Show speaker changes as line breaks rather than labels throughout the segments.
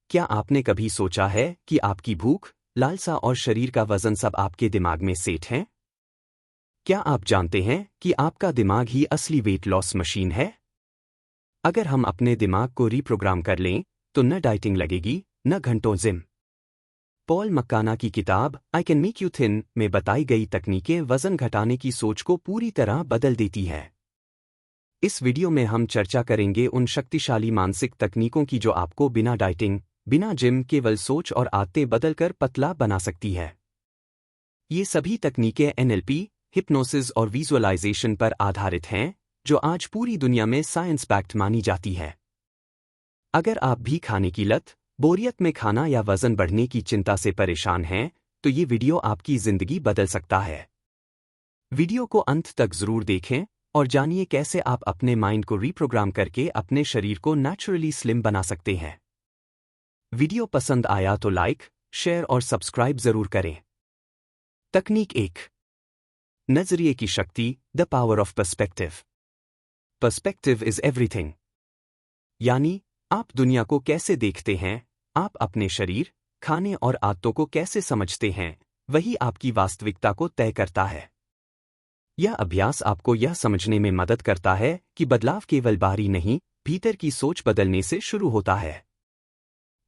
क्या आपने कभी सोचा है कि आपकी भूख, लालसा और शरीर का वजन सब आपके दिमाग में सेट हैं? क्या आप जानते हैं कि आपका दिमाग ही असली वेट लॉस मशीन है? अगर हम अपने दिमाग को रीप्रोग्राम कर लें, तो न डाइटिंग लगेगी, न घंटों जिम। पॉल मक्काना की किताब I can make you thin में बताई गई तकनीकें वजन घटाने की सोच को पूरी तरह बदल देती हैं। इस वीडियो में हम चर्चा करेंगे उन शक्तिशाली मानसिक तकनीकों की जो आपको बिना डाइटिंग, बिना जिम केवल सोच और आदतें बदलकर पतला बना सकती है। ये सभी तकनीकें एनएलपी, हिप्नोसिस और विजुअलाइजेशन पर आधारित हैं, जो आज पूरी दुनिया में साइंस बैक्ड मानी जाती है। अगर आप भी खाने की लत, बोरियत में खाना या वजन बढ़ने की चिंता से परेशान हैं, तो ये वीडियो आपकी जिंदगी बदल सकता है। वीडियो को अंत तक जरूर देखें और जानिए कैसे आप अपने माइंड को रीप्रोग्राम करके अपने शरीर को नेचुरली स्लिम बना सकते हैं। वीडियो पसंद आया तो लाइक, शेयर और सब्सक्राइब जरूर करें। तकनीक 1। नजरिए की शक्ति, the power of perspective. Perspective is everything. यानी, आप दुनिया को कैसे देखते हैं, आप अपने शरीर, खाने और आदतों को कैसे समझते हैं, वही आपकी वास्तविकता को तय करता है। यह अभ्यास आपको यह समझने में मदद करता है कि बदलाव केवल बाहरी नहीं, भीतर की सोच बदलने से शुरू होता है।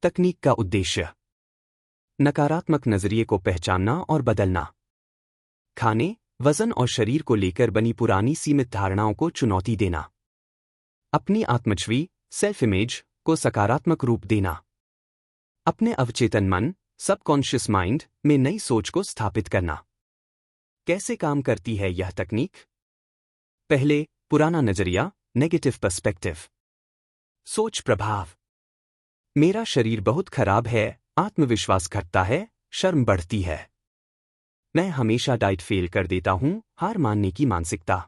तकनीक का उद्देश्य: नकारात्मक नजरिए को पहचानना और बदलना। खाने, वजन और शरीर को लेकर बनी पुरानी सीमित धारणाओं को चुनौती देना। अपनी आत्मछवि, सेल्फ इमेज को सकारात्मक रूप देना। अपने अवचेतन मन, सबकॉन्शियस माइंड में नई सोच को स्थापित करना। कैसे काम करती है यह तकनीक? पहले, पुराना नजरिया, नेगेटिव पर्सपेक्टिव। सोच प्रभाव: मेरा शरीर बहुत खराब है, आत्मविश्वास घटता है, शर्म बढ़ती है। मैं हमेशा डाइट फेल कर देता हूं, हार मानने की मानसिकता।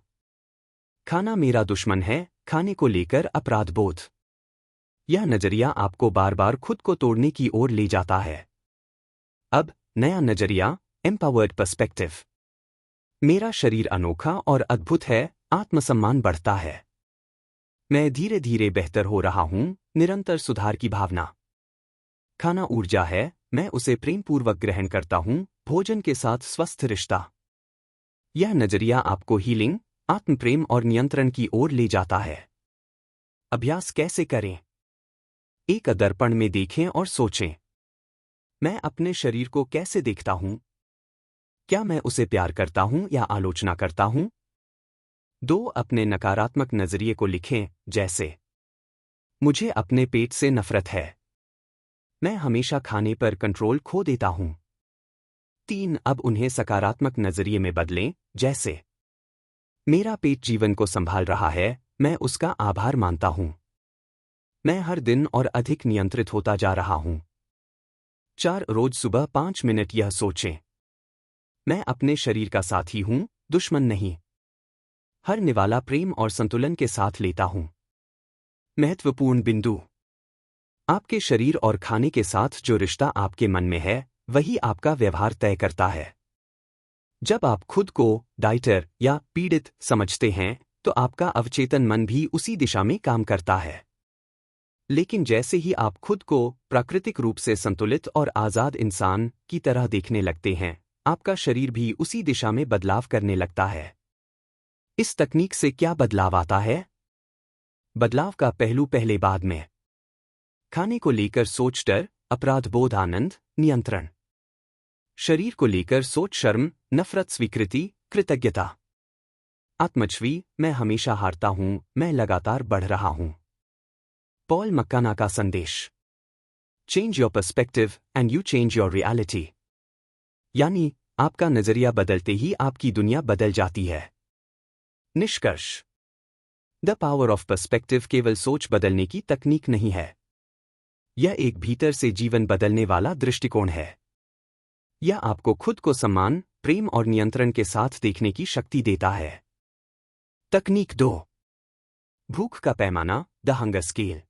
खाना मेरा दुश्मन है, खाने को लेकर अपराध बोध। यह नजरिया आपको बार बार खुद को तोड़ने की ओर ले जाता है। अब, नया नजरिया, एम्पावर्ड पर्सपेक्टिव। मेरा शरीर अनोखा और अद्भुत है, आत्मसम्मान बढ़ता है। मैं धीरे धीरे बेहतर हो रहा हूं, निरंतर सुधार की भावना। खाना ऊर्जा है, मैं उसे प्रेमपूर्वक ग्रहण करता हूं, भोजन के साथ स्वस्थ रिश्ता। यह नजरिया आपको हीलिंग, आत्मप्रेम और नियंत्रण की ओर ले जाता है। अभ्यास कैसे करें? एक दर्पण में देखें और सोचें, मैं अपने शरीर को कैसे देखता हूं? क्या मैं उसे प्यार करता हूं या आलोचना करता हूं? 2. अपने नकारात्मक नजरिए को लिखें, जैसे, मुझे अपने पेट से नफरत है, मैं हमेशा खाने पर कंट्रोल खो देता हूं। 3. अब उन्हें सकारात्मक नजरिए में बदलें, जैसे, मेरा पेट जीवन को संभाल रहा है, मैं उसका आभार मानता हूं। मैं हर दिन और अधिक नियंत्रित होता जा रहा हूं। 4. रोज सुबह 5 मिनट यह सोचें, मैं अपने शरीर का साथी हूं, दुश्मन नहीं। हर निवाला प्रेम और संतुलन के साथ लेता हूं। महत्वपूर्ण बिंदु: आपके शरीर और खाने के साथ जो रिश्ता आपके मन में है, वही आपका व्यवहार तय करता है। जब आप खुद को डाइटर या पीड़ित समझते हैं, तो आपका अवचेतन मन भी उसी दिशा में काम करता है। लेकिन जैसे ही आप खुद को प्राकृतिक रूप से संतुलित और आजाद इंसान की तरह देखने लगते हैं, आपका शरीर भी उसी दिशा में बदलाव करने लगता है। इस तकनीक से क्या बदलाव आता है? बदलाव का पहलू पहले बाद में। खाने को लेकर सोच डर, अपराध बोध आनंद, नियंत्रण। शरीर को लेकर सोच शर्म, नफरत स्वीकृति, कृतज्ञता। आत्मछवि, मैं हमेशा हारता हूं, मैं लगातार बढ़ रहा हूं। पॉल मक्काना का संदेश: change your perspective and you change your reality. यानी, आपका नजरिया बदलते ही आपकी दुनिया बदल जाती है। निष्कर्ष: द पावर ऑफ पर्सपेक्टिव केवल सोच बदलने की तकनीक नहीं है। यह एक भीतर से जीवन बदलने वाला दृष्टिकोण है। यह आपको खुद को सम्मान, प्रेम और नियंत्रण के साथ देखने की शक्ति देता है। तकनीक 2। भूख का पैमाना, the hunger scale.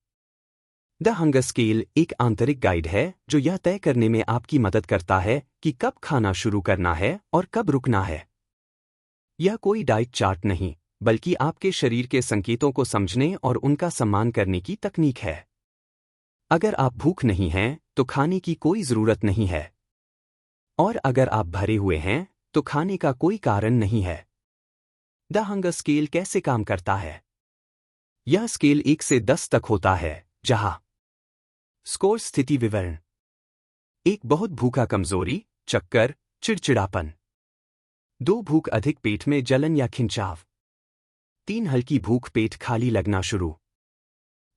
The hunger scale एक आंतरिक गाइड है जो यह तय करने में आपकी मदद करता है कि कब खाना शुरू करना है और कब रुकना है। यह कोई डाइट चार्ट नहीं, बल्कि आपके शरीर के संकेतों को समझने और उनका सम्मान करने की तकनीक है। अगर आप भूख नहीं हैं तो खाने की कोई जरूरत नहीं है, और अगर आप भरे हुए हैं तो खाने का कोई कारण नहीं है। द हंगर स्केल कैसे काम करता है? यह स्केल 1 से 10 तक होता है, जहां स्कोर स्थिति विवरण 1 बहुत भूखा, कमजोरी, चक्कर, चिड़चिड़ापन। 2 भूख अधिक, पेट में जलन या खिंचाव। 3 हल्की भूख, पेट खाली लगना शुरू।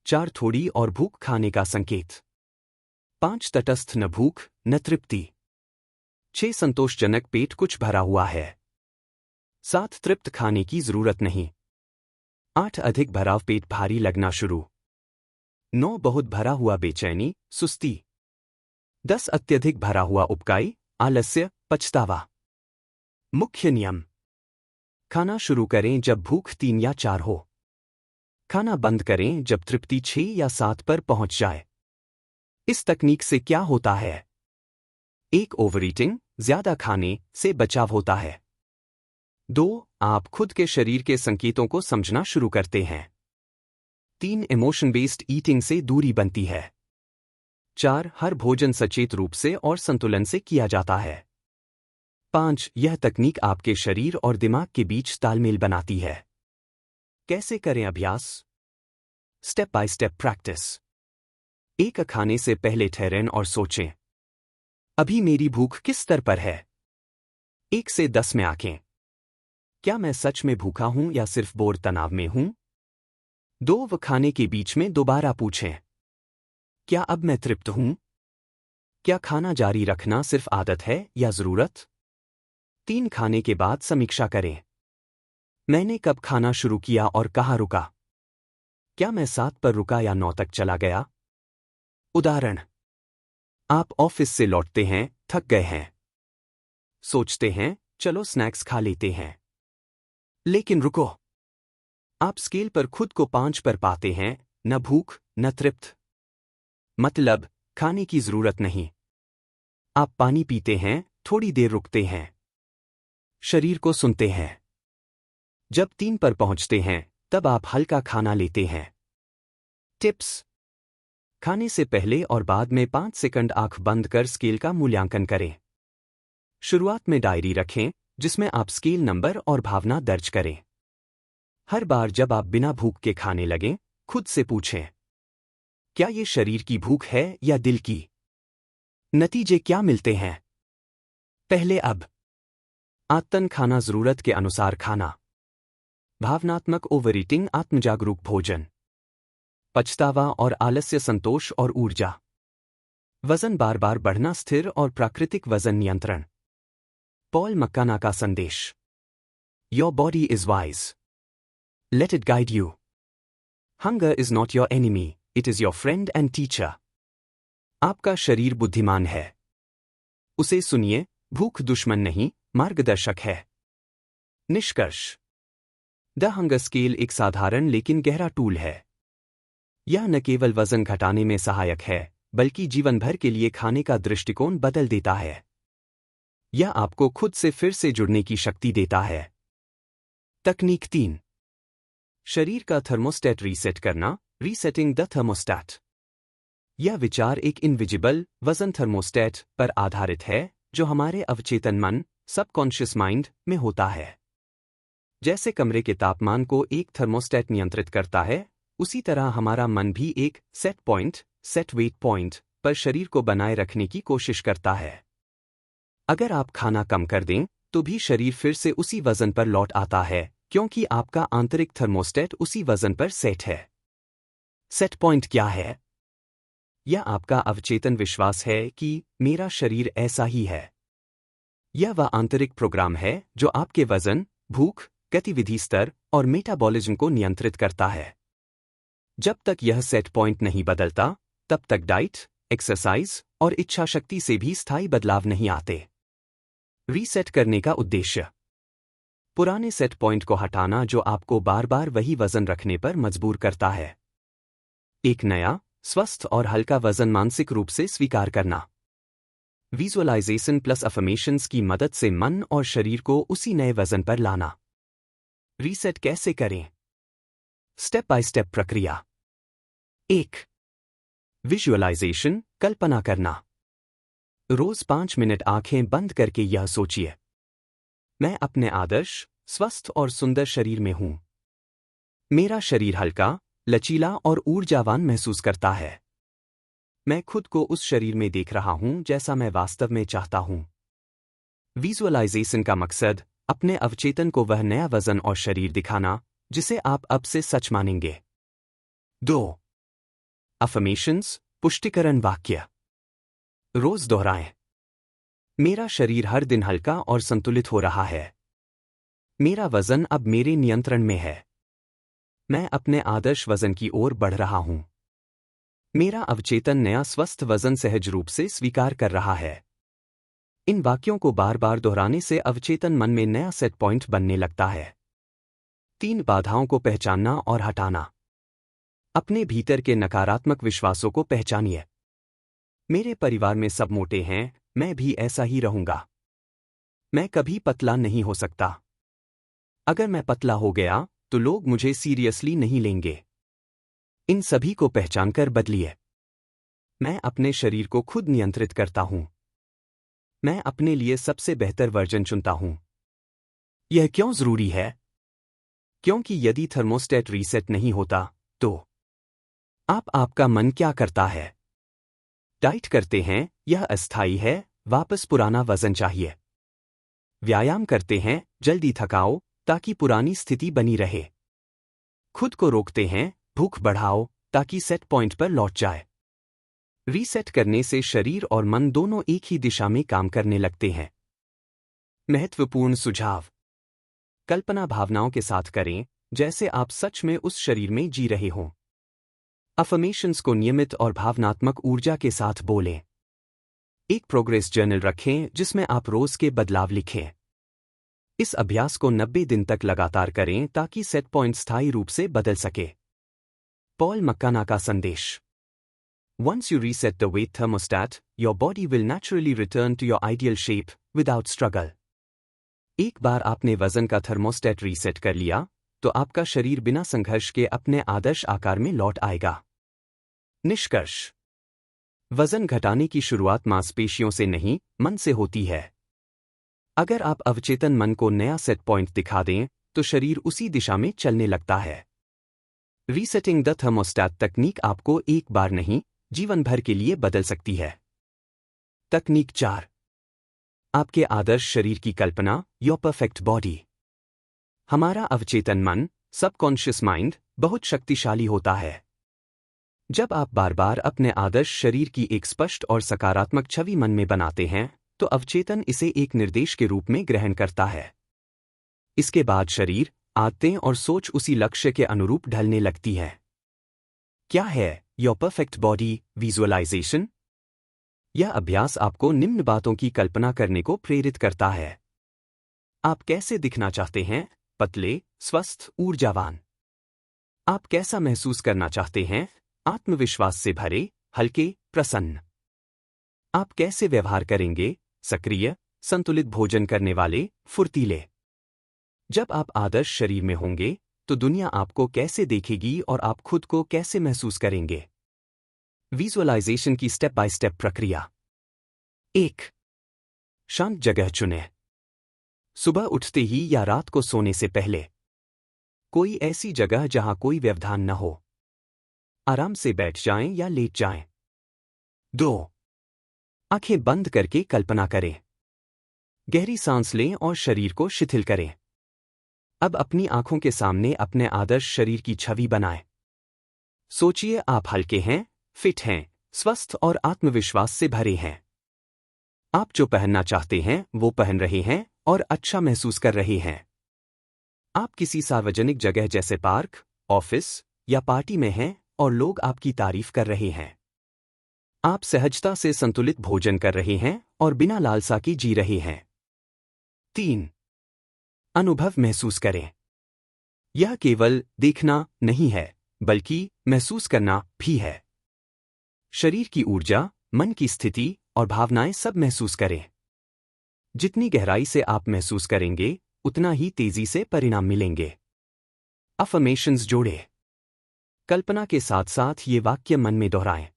4 थोड़ी और भूख, खाने का संकेत। 5 तटस्थ, न भूख न तृप्ति। 6 संतोषजनक, पेट कुछ भरा हुआ है। 7 तृप्त, खाने की जरूरत नहीं। 8 अधिक भराव, पेट भारी लगना शुरू। 9 बहुत भरा हुआ, बेचैनी, सुस्ती। 10 अत्यधिक भरा हुआ, उबकाई, आलस्य, पछतावा। मुख्य नियम: खाना शुरू करें जब भूख 3 या 4 हो। खाना बंद करें जब तृप्ति 6 या 7 पर पहुंच जाए। इस तकनीक से क्या होता है? 1 ओवरईटिंग, ज्यादा खाने से बचाव होता है। 2 आप खुद के शरीर के संकेतों को समझना शुरू करते हैं। 3 इमोशन बेस्ड ईटिंग से दूरी बनती है। 4 हर भोजन सचेत रूप से और संतुलन से किया जाता है। 5 यह तकनीक आपके शरीर और दिमाग के बीच तालमेल बनाती है। कैसे करें अभ्यास? Step by step practice. 1 खाने से पहले ठहरें और सोचें, अभी मेरी भूख किस स्तर पर है? 1 से 10 में आंकें। क्या मैं सच में भूखा हूं या सिर्फ बोर तनाव में हूं? 2 खाने के बीच में दोबारा पूछें, क्या अब मैं तृप्त हूं? क्या खाना जारी रखना सिर्फ आदत है या जरूरत? 3 खाने के बाद समीक्षा करें, मैंने कब खाना शुरू किया और कहाँ रुका? क्या मैं 7 पर रुका या 9 तक चला गया? उदाहरण: आप ऑफिस से लौटते हैं, थक गए हैं। सोचते हैं, चलो स्नैक्स खा लेते हैं। लेकिन रुको, आप स्केल पर खुद को 5 पर पाते हैं, न भूख न तृप्त। मतलब, खाने की जरूरत नहीं। आप पानी पीते हैं, थोड़ी देर रुकते हैं, शरीर को सुनते हैं। जब 3 पर पहुंचते हैं, तब आप हल्का खाना लेते हैं। टिप्स: खाने से पहले और बाद में 5 सेकंड आंख बंद कर स्केल का मूल्यांकन करें। शुरुआत में डायरी रखें, जिसमें आप स्केल नंबर और भावना दर्ज करें। हर बार जब आप बिना भूख के खाने लगें, खुद से पूछें, क्या ये शरीर की भूख है या दिल की? नतीजे क्या मिलते हैं? पहले अब आत्तन खाना, जरूरत के अनुसार खाना। भावनात्मक ओवरईटिंग, आत्मजागरूक भोजन। पछतावा और आलस्य, संतोष और ऊर्जा। वजन बार बार बढ़ना, स्थिर और प्राकृतिक वजन नियंत्रण। पॉल मक्काना का संदेश: your body is wise, let it guide you. Hunger is not your enemy, it is your friend and teacher. आपका शरीर बुद्धिमान है, उसे सुनिए, भूख दुश्मन नहीं, मार्गदर्शक है। निष्कर्ष: द हंगर स्केल एक साधारण लेकिन गहरा टूल है। यह न केवल वजन घटाने में सहायक है, बल्कि जीवन भर के लिए खाने का दृष्टिकोण बदल देता है। यह आपको खुद से फिर से जुड़ने की शक्ति देता है। तकनीक 3: शरीर का थर्मोस्टेट रीसेट करना, रीसेटिंग द थर्मोस्टेट। यह विचार एक इनविजिबल वजन थर्मोस्टेट पर आधारित है, जो हमारे अवचेतन मन, सबकॉन्शियस माइंड में होता है। जैसे कमरे के तापमान को एक थर्मोस्टेट नियंत्रित करता है, उसी तरह हमारा मन भी एक set point, set weight point पर शरीर को बनाए रखने की कोशिश करता है। अगर आप खाना कम कर दें, तो भी शरीर फिर से उसी वजन पर लौट आता है, क्योंकि आपका आंतरिक थर्मोस्टेट उसी वजन पर सेट है। सेट पॉइंट क्या है? यह आपका अवचेतन विश्वास है कि मेरा शरीर ऐसा ही है। यह वह आंतरिक प्रोग्राम है जो आपके वजन, भूख, गतिविधि स्तर और मेटाबॉलिज्म को नियंत्रित करता है। जब तक यह सेट पॉइंट नहीं बदलता, तब तक डाइट, एक्सरसाइज और इच्छा शक्ति से भी स्थायी बदलाव नहीं आते। रीसेट करने का उद्देश्य: पुराने सेट पॉइंट को हटाना जो आपको बार बार वही वजन रखने पर मजबूर करता है। एक नया, स्वस्थ और हल्का वजन मानसिक रूप से स्वीकार करना। विजुअलाइजेशन प्लस अफर्मेशंस की मदद से मन और शरीर को उसी नए वजन पर लाना। रीसेट कैसे करें? स्टेप बाय स्टेप प्रक्रिया। 1. विजुअलाइजेशन, कल्पना करना। रोज 5 मिनट आंखें बंद करके यह सोचिए, मैं अपने आदर्श, स्वस्थ और सुंदर शरीर में हूं। मेरा शरीर हल्का, लचीला और ऊर्जावान महसूस करता है। मैं खुद को उस शरीर में देख रहा हूं जैसा मैं वास्तव में चाहता हूं। विजुअलाइजेशन का मकसद अपने अवचेतन को वह नया वजन और शरीर दिखाना जिसे आप अब से सच मानेंगे। 2. अफर्मेशंस, पुष्टिकरण वाक्य। रोज दोहराएं, मेरा शरीर हर दिन हल्का और संतुलित हो रहा है। मेरा वजन अब मेरे नियंत्रण में है। मैं अपने आदर्श वजन की ओर बढ़ रहा हूं। मेरा अवचेतन नया स्वस्थ वजन सहज रूप से स्वीकार कर रहा है। इन वाक्यों को बार बार दोहराने से अवचेतन मन में नया सेट पॉइंट बनने लगता है। 3 बाधाओं को पहचानना और हटाना। अपने भीतर के नकारात्मक विश्वासों को पहचानिए। मेरे परिवार में सब मोटे हैं, मैं भी ऐसा ही रहूंगा। मैं कभी पतला नहीं हो सकता। अगर मैं पतला हो गया तो लोग मुझे सीरियसली नहीं लेंगे। इन सभी को पहचानकर बदलिए। मैं अपने शरीर को खुद नियंत्रित करता हूं। मैं अपने लिए सबसे बेहतर वर्जन चुनता हूं। यह क्यों जरूरी है? क्योंकि यदि थर्मोस्टेट रीसेट नहीं होता तो आपका मन क्या करता है? डाइट करते हैं, यह अस्थायी है, वापस पुराना वजन चाहिए। व्यायाम करते हैं, जल्दी थकाओ ताकि पुरानी स्थिति बनी रहे। खुद को रोकते हैं, भूख बढ़ाओ ताकि सेट पॉइंट पर लौट जाए। रीसेट करने से शरीर और मन दोनों एक ही दिशा में काम करने लगते हैं। महत्वपूर्ण सुझाव। कल्पना भावनाओं के साथ करें जैसे आप सच में उस शरीर में जी रहे हों। अफर्मेशंस को नियमित और भावनात्मक ऊर्जा के साथ बोलें। एक प्रोग्रेस जर्नल रखें जिसमें आप रोज के बदलाव लिखें। इस अभ्यास को 90 दिन तक लगातार करें ताकि सेट पॉइंट स्थायी रूप से बदल सके। पॉल मक्काना का संदेश। Once you reset the weight thermostat, your body will naturally return to your ideal shape without struggle. एक बार आपने वजन का थर्मोस्टेट रीसेट कर लिया तो आपका शरीर बिना संघर्ष के अपने आदर्श आकार में लौट आएगा। निष्कर्ष। वजन घटाने की शुरुआत मांसपेशियों से नहीं, मन से होती है। अगर आप अवचेतन मन को नया सेट पॉइंट दिखा दें तो शरीर उसी दिशा में चलने लगता है। रीसेटिंग द थर्मोस्टेट तकनीक आपको एक बार नहीं, जीवन भर के लिए बदल सकती है। तकनीक 4। आपके आदर्श शरीर की कल्पना, योर परफेक्ट बॉडी। हमारा अवचेतन मन, सबकॉन्शियस माइंड, बहुत शक्तिशाली होता है। जब आप बार बार अपने आदर्श शरीर की एक स्पष्ट और सकारात्मक छवि मन में बनाते हैं तो अवचेतन इसे एक निर्देश के रूप में ग्रहण करता है। इसके बाद शरीर, आदतें और सोच उसी लक्ष्य के अनुरूप ढलने लगती है। क्या है योर परफेक्ट बॉडी विजुअलाइजेशन? यह अभ्यास आपको निम्न बातों की कल्पना करने को प्रेरित करता है। आप कैसे दिखना चाहते हैं? पतले, स्वस्थ, ऊर्जावान। आप कैसा महसूस करना चाहते हैं? आत्मविश्वास से भरे, हल्के, प्रसन्न। आप कैसे व्यवहार करेंगे? सक्रिय, संतुलित भोजन करने वाले, फुर्तीले। जब आप आदर्श शरीर में होंगे तो दुनिया आपको कैसे देखेगी और आप खुद को कैसे महसूस करेंगे? विजुअलाइजेशन की स्टेप बाय स्टेप प्रक्रिया। 1. शांत जगह चुनें। सुबह उठते ही या रात को सोने से पहले। कोई ऐसी जगह जहां कोई व्यवधान न हो। आराम से बैठ जाएं या लेट जाएं। 2. आंखें बंद करके कल्पना करें। गहरी सांस लें और शरीर को शिथिल करें। अब अपनी आंखों के सामने अपने आदर्श शरीर की छवि बनाएं। सोचिए आप हल्के हैं, फिट हैं, स्वस्थ और आत्मविश्वास से भरे हैं। आप जो पहनना चाहते हैं वो पहन रहे हैं और अच्छा महसूस कर रहे हैं। आप किसी सार्वजनिक जगह जैसे पार्क, ऑफिस या पार्टी में हैं और लोग आपकी तारीफ कर रहे हैं। आप सहजता से संतुलित भोजन कर रहे हैं और बिना लालसा के जी रहे हैं। 3. अनुभव महसूस करें। यह केवल देखना नहीं है, बल्कि महसूस करना भी है। शरीर की ऊर्जा, मन की स्थिति और भावनाएं सब महसूस करें। जितनी गहराई से आप महसूस करेंगे, उतना ही तेजी से परिणाम मिलेंगे। अफर्मेशंस जोड़ें। कल्पना के साथ साथ ये वाक्य मन में दोहराएं।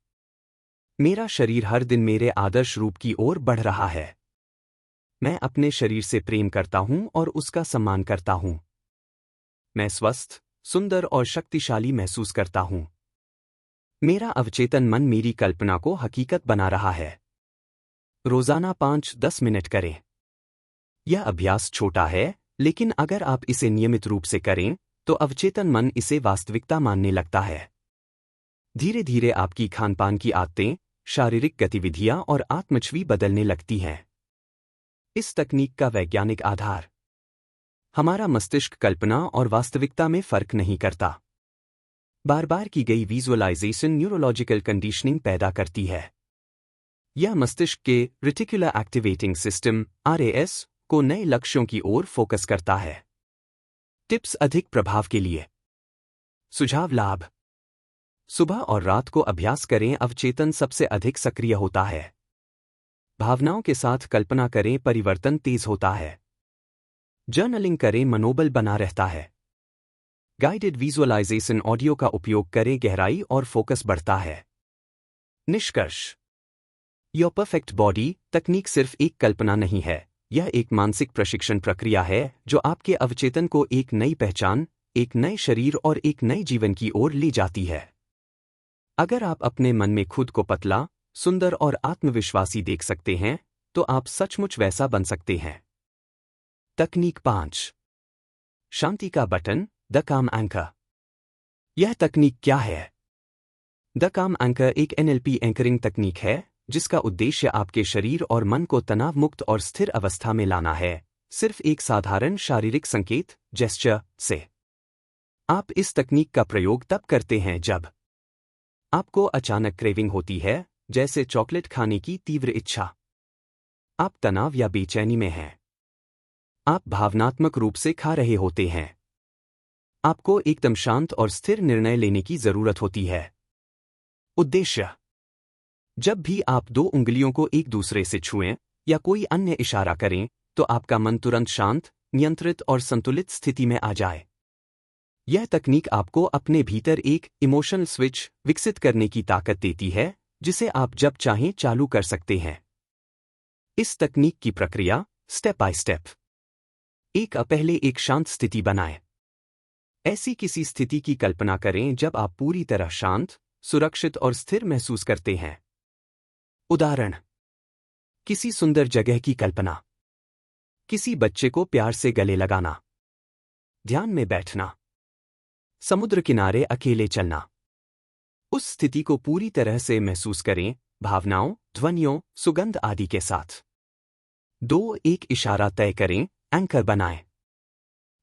मेरा शरीर हर दिन मेरे आदर्श रूप की ओर बढ़ रहा है। मैं अपने शरीर से प्रेम करता हूं और उसका सम्मान करता हूं। मैं स्वस्थ, सुंदर और शक्तिशाली महसूस करता हूं। मेरा अवचेतन मन मेरी कल्पना को हकीकत बना रहा है। रोजाना 5-10 मिनट करें। यह अभ्यास छोटा है, लेकिन अगर आप इसे नियमित रूप से करें, तो अवचेतन मन इसे वास्तविकता मानने लगता है। धीरे धीरे आपकी खानपान की आदतें, शारीरिक गतिविधियां और आत्मछवि बदलने लगती हैं। इस तकनीक का वैज्ञानिक आधार। हमारा मस्तिष्क कल्पना और वास्तविकता में फर्क नहीं करता। बार बार की गई विजुअलाइजेशन न्यूरोलॉजिकल कंडीशनिंग पैदा करती है। यह मस्तिष्क के रेटिकुलर एक्टिवेटिंग सिस्टम (आरएएस) को नए लक्ष्यों की ओर फोकस करता है। टिप्स अधिक प्रभाव के लिए। सुझाव लाभ। सुबह और रात को अभ्यास करें, अवचेतन सबसे अधिक सक्रिय होता है। भावनाओं के साथ कल्पना करें, परिवर्तन तेज होता है। जर्नलिंग करें, मनोबल बना रहता है। गाइडेड विजुअलाइजेशन ऑडियो का उपयोग करें, गहराई और फोकस बढ़ता है। निष्कर्ष। योर परफेक्ट बॉडी तकनीक सिर्फ एक कल्पना नहीं है, यह एक मानसिक प्रशिक्षण प्रक्रिया है जो आपके अवचेतन को एक नई पहचान, एक नए शरीर और एक नए जीवन की ओर ले जाती है। अगर आप अपने मन में खुद को पतला, सुंदर और आत्मविश्वासी देख सकते हैं, तो आप सचमुच वैसा बन सकते हैं। तकनीक 5। शांति का बटन, द काम एंकर। यह तकनीक क्या है? द काम एंकर एक एनएलपी एंकरिंग तकनीक है जिसका उद्देश्य आपके शरीर और मन को तनाव मुक्त और स्थिर अवस्था में लाना है, सिर्फ एक साधारण शारीरिक संकेत, जेस्चर से। आप इस तकनीक का प्रयोग तब करते हैं जब आपको अचानक क्रेविंग होती है, जैसे चॉकलेट खाने की तीव्र इच्छा। आप तनाव या बेचैनी में हैं। आप भावनात्मक रूप से खा रहे होते हैं। आपको एकदम शांत और स्थिर निर्णय लेने की जरूरत होती है। उद्देश्य। जब भी आप 2 उंगलियों को एक दूसरे से छुएं या कोई अन्य इशारा करें, तो आपका मन तुरंत शांत, नियंत्रित और संतुलित स्थिति में आ जाए। यह तकनीक आपको अपने भीतर एक इमोशनल स्विच विकसित करने की ताकत देती है, जिसे आप जब चाहें चालू कर सकते हैं। इस तकनीक की प्रक्रिया, स्टेप बाय स्टेप। पहले एक शांत स्थिति बनाएं। ऐसी किसी स्थिति की कल्पना करें जब आप पूरी तरह शांत, सुरक्षित और स्थिर महसूस करते हैं। उदाहरण। किसी सुंदर जगह की कल्पना। किसी बच्चे को प्यार से गले लगाना। ध्यान में बैठना। समुद्र किनारे अकेले चलना। उस स्थिति को पूरी तरह से महसूस करें, भावनाओं, ध्वनियों, सुगंध आदि के साथ। 2 एक इशारा तय करें, एंकर बनाएं।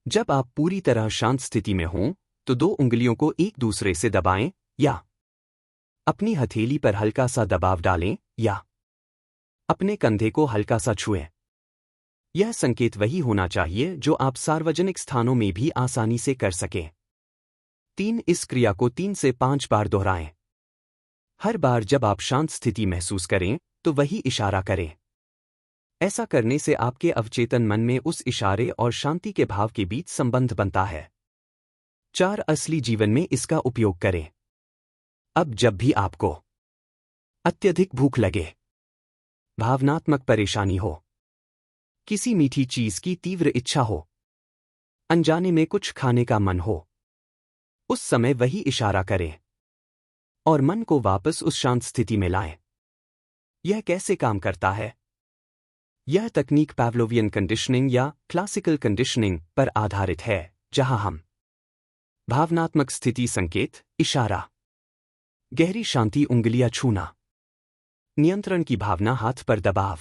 जब आप पूरी तरह शांत स्थिति में हों, तो 2 उंगलियों को एक दूसरे से दबाएं या अपनी हथेली पर हल्का सा दबाव डालें या अपने कंधे को हल्का सा छुएं। यह संकेत वही होना चाहिए जो आप सार्वजनिक स्थानों में भी आसानी से कर सकें। 3 इस क्रिया को 3 से 5 बार दोहराएं। हर बार जब आप शांत स्थिति महसूस करें, तो वही इशारा करें। ऐसा करने से आपके अवचेतन मन में उस इशारे और शांति के भाव के बीच संबंध बनता है। 4 असली जीवन में इसका उपयोग करें। अब जब भी आपको अत्यधिक भूख लगे, भावनात्मक परेशानी हो, किसी मीठी चीज की तीव्र इच्छा हो, अनजाने में कुछ खाने का मन हो, उस समय वही इशारा करें और मन को वापस उस शांत स्थिति में लाएं। यह कैसे काम करता है? यह तकनीक पावलोवियन कंडीशनिंग या क्लासिकल कंडीशनिंग पर आधारित है, जहां हम भावनात्मक स्थिति संकेत, इशारा, गहरी शांति, उंगलियां छूना, नियंत्रण की भावना, हाथ पर दबाव।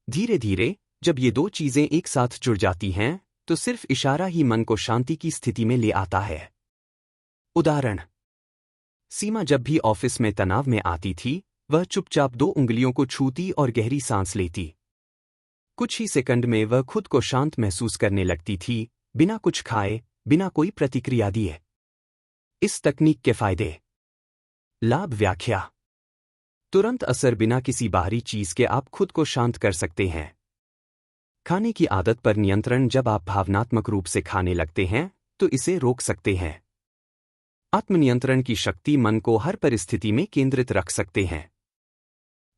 धीरे धीरे जब ये 2 चीजें एक साथ जुड़ जाती हैं, तो सिर्फ इशारा ही मन को शांति की स्थिति में ले आता है। उदाहरण। सीमा जब भी ऑफिस में तनाव में आती थी, वह चुपचाप 2 उंगलियों को छूती और गहरी सांस लेती। कुछ ही सेकंड में वह खुद को शांत महसूस करने लगती थी, बिना कुछ खाए, बिना कोई प्रतिक्रिया दिए। इस तकनीक के फायदे। लाभ व्याख्या। तुरंत असर, बिना किसी बाहरी चीज के आप खुद को शांत कर सकते हैं। खाने की आदत पर नियंत्रण, जब आप भावनात्मक रूप से खाने लगते हैं, तो इसे रोक सकते हैं। आत्मनियंत्रण की शक्ति, मन को हर परिस्थिति में केंद्रित रख सकते हैं।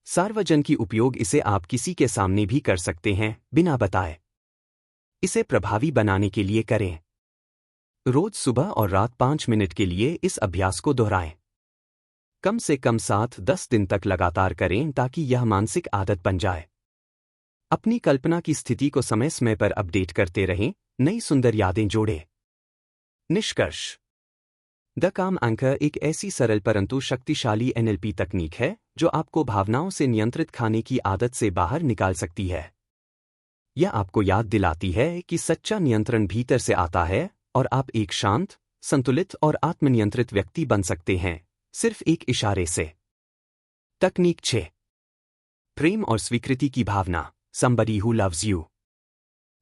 सार्वजनिक की उपयोग इसे आप किसी के सामने भी कर सकते हैं बिना बताए। इसे प्रभावी बनाने के लिए करें। रोज सुबह और रात 5 मिनट के लिए इस अभ्यास को दोहराएं। कम से कम 7-10 दिन तक लगातार करें ताकि यह मानसिक आदत बन जाए। अपनी कल्पना की स्थिति को समय समय पर अपडेट करते रहें, नई सुंदर यादें जोड़ें। निष्कर्ष। द काम एंकर एक ऐसी सरल परंतु शक्तिशाली NLP तकनीक है जो आपको भावनाओं से नियंत्रित खाने की आदत से बाहर निकाल सकती है। यह आपको याद दिलाती है कि सच्चा नियंत्रण भीतर से आता है और आप एक शांत, संतुलित और आत्मनियंत्रित व्यक्ति बन सकते हैं, सिर्फ एक इशारे से। तकनीक 6। प्रेम और स्वीकृति की भावना। Somebody who loves you।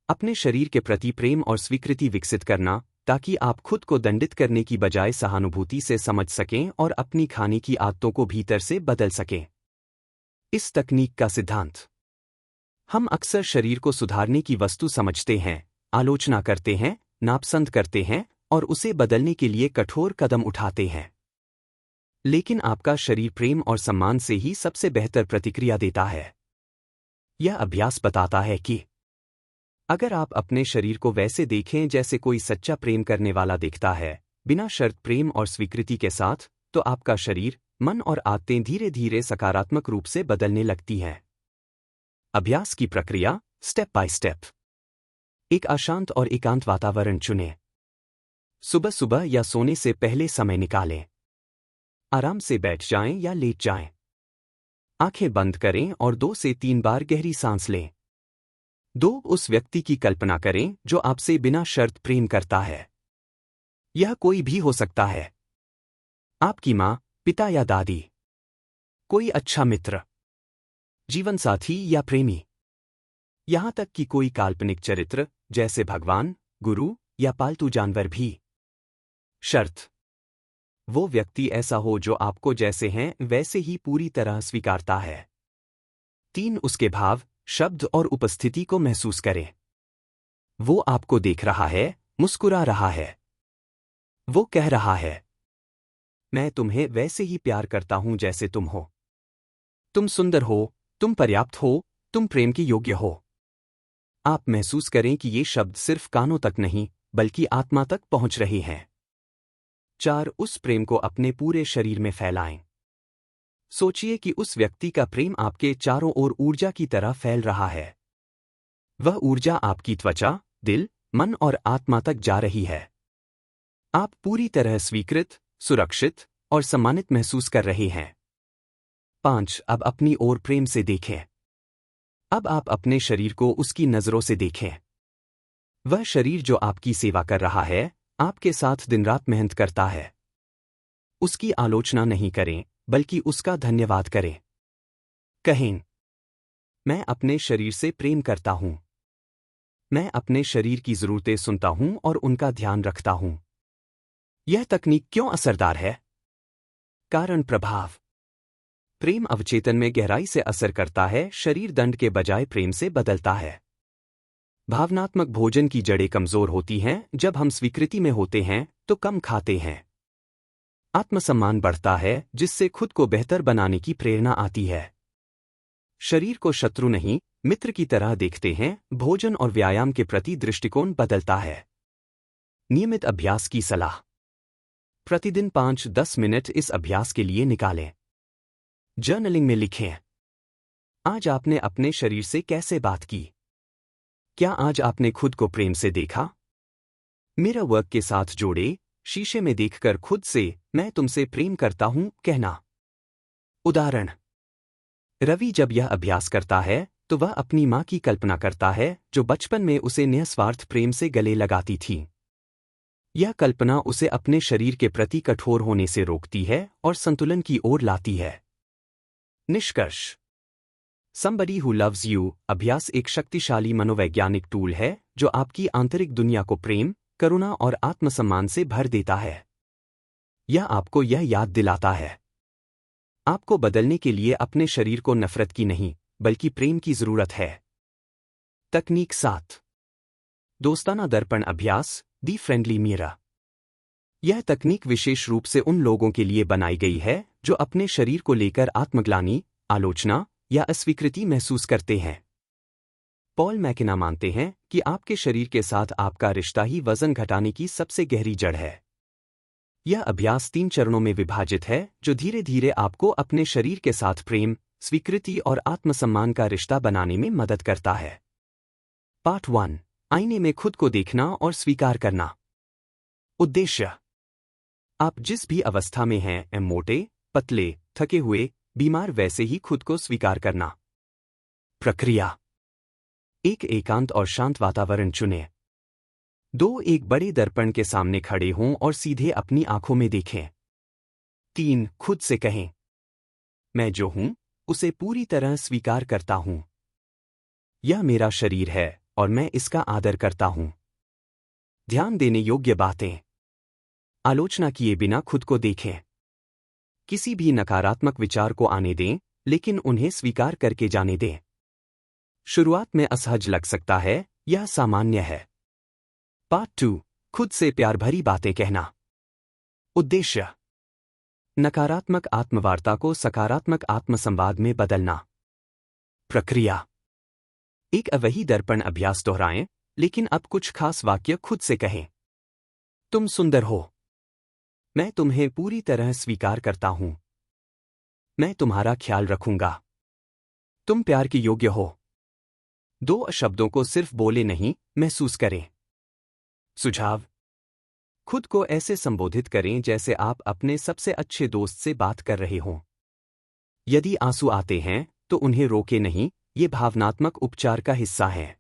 अपने शरीर के प्रति प्रेम और स्वीकृति विकसित करना ताकि आप खुद को दंडित करने की बजाय सहानुभूति से समझ सकें और अपनी खाने की आदतों को भीतर से बदल सकें। इस तकनीक का सिद्धांत। हम अक्सर शरीर को सुधारने की वस्तु समझते हैं, आलोचना करते हैं, नापसंद करते हैं और उसे बदलने के लिए कठोर कदम उठाते हैं। लेकिन आपका शरीर प्रेम और सम्मान से ही सबसे बेहतर प्रतिक्रिया देता है। यह अभ्यास बताता है कि अगर आप अपने शरीर को वैसे देखें जैसे कोई सच्चा प्रेम करने वाला दिखता है, बिना शर्त प्रेम और स्वीकृति के साथ, तो आपका शरीर, मन और आदतें धीरे धीरे सकारात्मक रूप से बदलने लगती हैं। अभ्यास की प्रक्रिया, स्टेप बाय स्टेप। एक अशांत और एकांत वातावरण चुनें। सुबह सुबह या सोने से पहले समय निकालें। आराम से बैठ जाएं या लेट जाएं। आंखें बंद करें और 2 से 3 बार गहरी सांस लें। 2 उस व्यक्ति की कल्पना करें जो आपसे बिना शर्त प्रेम करता है। यह कोई भी हो सकता है। आपकी माँ, पिता या दादी। कोई अच्छा मित्र, जीवन साथी या प्रेमी। यहां तक कि कोई काल्पनिक चरित्र जैसे भगवान, गुरु या पालतू जानवर भी। शर्त। वो व्यक्ति ऐसा हो जो आपको जैसे हैं वैसे ही पूरी तरह स्वीकारता है। 3 उसके भाव, शब्द और उपस्थिति को महसूस करें। वो आपको देख रहा है, मुस्कुरा रहा है। वो कह रहा है, मैं तुम्हें वैसे ही प्यार करता हूं जैसे तुम हो। तुम सुंदर हो, तुम पर्याप्त हो, तुम प्रेम के योग्य हो। आप महसूस करें कि ये शब्द सिर्फ कानों तक नहीं, बल्कि आत्मा तक पहुंच रहे हैं। 4 उस प्रेम को अपने पूरे शरीर में फैलाएं। सोचिए कि उस व्यक्ति का प्रेम आपके चारों ओर ऊर्जा की तरह फैल रहा है। वह ऊर्जा आपकी त्वचा, दिल, मन और आत्मा तक जा रही है। आप पूरी तरह स्वीकृत, सुरक्षित और सम्मानित महसूस कर रहे हैं। 5 अब अपनी ओर प्रेम से देखें। अब आप अपने शरीर को उसकी नजरों से देखें। वह शरीर जो आपकी सेवा कर रहा है, आपके साथ दिन रात मेहनत करता है। उसकी आलोचना नहीं करें, बल्कि उसका धन्यवाद करें। कहें, मैं अपने शरीर से प्रेम करता हूं। मैं अपने शरीर की जरूरतें सुनता हूं और उनका ध्यान रखता हूं। यह तकनीक क्यों असरदार है? कारण प्रभाव। प्रेम अवचेतन में गहराई से असर करता है, शरीर दंड के बजाय प्रेम से बदलता है। भावनात्मक भोजन की जड़ें कमजोर होती हैं, जब हम स्वीकृति में होते हैं तो कम खाते हैं। आत्मसम्मान बढ़ता है, जिससे खुद को बेहतर बनाने की प्रेरणा आती है। शरीर को शत्रु नहीं, मित्र की तरह देखते हैं, भोजन और व्यायाम के प्रति दृष्टिकोण बदलता है। नियमित अभ्यास की सलाह। प्रतिदिन 5-10 मिनट इस अभ्यास के लिए निकालें। जर्नलिंग में लिखें, आज आपने अपने शरीर से कैसे बात की? क्या आज आपने खुद को प्रेम से देखा? मिरर वर्क के साथ जोड़े, शीशे में देखकर खुद से मैं तुमसे प्रेम करता हूं कहना। उदाहरण, रवि जब यह अभ्यास करता है तो वह अपनी मां की कल्पना करता है जो बचपन में उसे निस्वार्थ प्रेम से गले लगाती थी। यह कल्पना उसे अपने शरीर के प्रति कठोर होने से रोकती है और संतुलन की ओर लाती है। निष्कर्ष। Somebody who loves you अभ्यास एक शक्तिशाली मनोवैज्ञानिक टूल है जो आपकी आंतरिक दुनिया को प्रेम, करुणा और आत्मसम्मान से भर देता है। यह आपको यह याद दिलाता है, आपको बदलने के लिए अपने शरीर को नफरत की नहीं, बल्कि प्रेम की जरूरत है। तकनीक 7। दोस्ताना दर्पण अभ्यास, दी फ्रेंडली मिरर। यह तकनीक विशेष रूप से उन लोगों के लिए बनाई गई है जो अपने शरीर को लेकर आत्मग्लानि, आलोचना या अस्वीकृति महसूस करते हैं। पॉल मैकेना मानते हैं कि आपके शरीर के साथ आपका रिश्ता ही वजन घटाने की सबसे गहरी जड़ है। यह अभ्यास 3 चरणों में विभाजित है जो धीरे धीरे आपको अपने शरीर के साथ प्रेम, स्वीकृति और आत्मसम्मान का रिश्ता बनाने में मदद करता है। पार्ट 1, आईने में खुद को देखना और स्वीकार करना। उद्देश्य: आप जिस भी अवस्था में हैं, मोटे, पतले, थके हुए, बीमार, वैसे ही खुद को स्वीकार करना। प्रक्रिया: एक एकांत और शांत वातावरण चुनें। 2. एक बड़े दर्पण के सामने खड़े हों और सीधे अपनी आंखों में देखें। 3. खुद से कहें, मैं जो हूं उसे पूरी तरह स्वीकार करता हूं। यह मेरा शरीर है और मैं इसका आदर करता हूं। ध्यान देने योग्य बातें: आलोचना किए बिना खुद को देखें। किसी भी नकारात्मक विचार को आने दें, लेकिन उन्हें स्वीकार करके जाने दें। शुरुआत में असहज लग सकता है, यह सामान्य है। पार्ट 2, खुद से प्यार भरी बातें कहना। उद्देश्य: नकारात्मक आत्मवार्ता को सकारात्मक आत्मसंवाद में बदलना। प्रक्रिया: एक वही दर्पण अभ्यास दोहराएं, लेकिन अब कुछ खास वाक्य खुद से कहें। तुम सुंदर हो। मैं तुम्हें पूरी तरह स्वीकार करता हूं। मैं तुम्हारा ख्याल रखूंगा। तुम प्यार के योग्य हो। 2 शब्दों को सिर्फ बोले नहीं, महसूस करें। सुझाव: खुद को ऐसे संबोधित करें जैसे आप अपने सबसे अच्छे दोस्त से बात कर रहे हों। यदि आंसू आते हैं तो उन्हें रोके नहीं, ये भावनात्मक उपचार का हिस्सा है।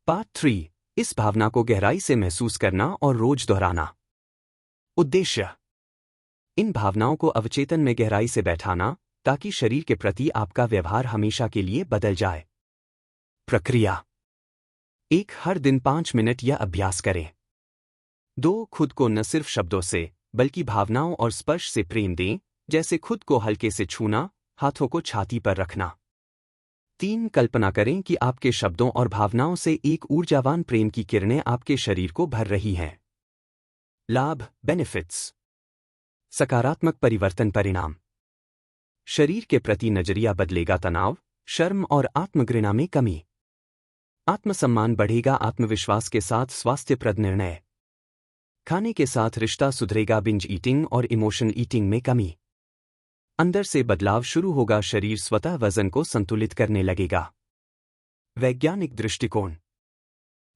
पार्ट 3, इस भावना को गहराई से महसूस करना और रोज दोहराना। उद्देश्य: इन भावनाओं को अवचेतन में गहराई से बैठाना, ताकि शरीर के प्रति आपका व्यवहार हमेशा के लिए बदल जाए। प्रक्रिया: 1. हर दिन 5 मिनट यह अभ्यास करें। 2. खुद को न सिर्फ शब्दों से, बल्कि भावनाओं और स्पर्श से प्रेम दें, जैसे खुद को हल्के से छूना, हाथों को छाती पर रखना। 3. कल्पना करें कि आपके शब्दों और भावनाओं से एक ऊर्जावान प्रेम की किरणें आपके शरीर को भर रही हैं। लाभ, बेनिफिट्स: सकारात्मक परिवर्तन परिणाम: शरीर के प्रति नजरिया बदलेगा, तनाव, शर्म और आत्मघृणा में कमी। आत्मसम्मान बढ़ेगा, आत्मविश्वास के साथ स्वास्थ्यप्रद निर्णय। खाने के साथ रिश्ता सुधरेगा, बिंज ईटिंग और इमोशन ईटिंग में कमी। अंदर से बदलाव शुरू होगा, शरीर स्वतः वजन को संतुलित करने लगेगा। वैज्ञानिक दृष्टिकोण: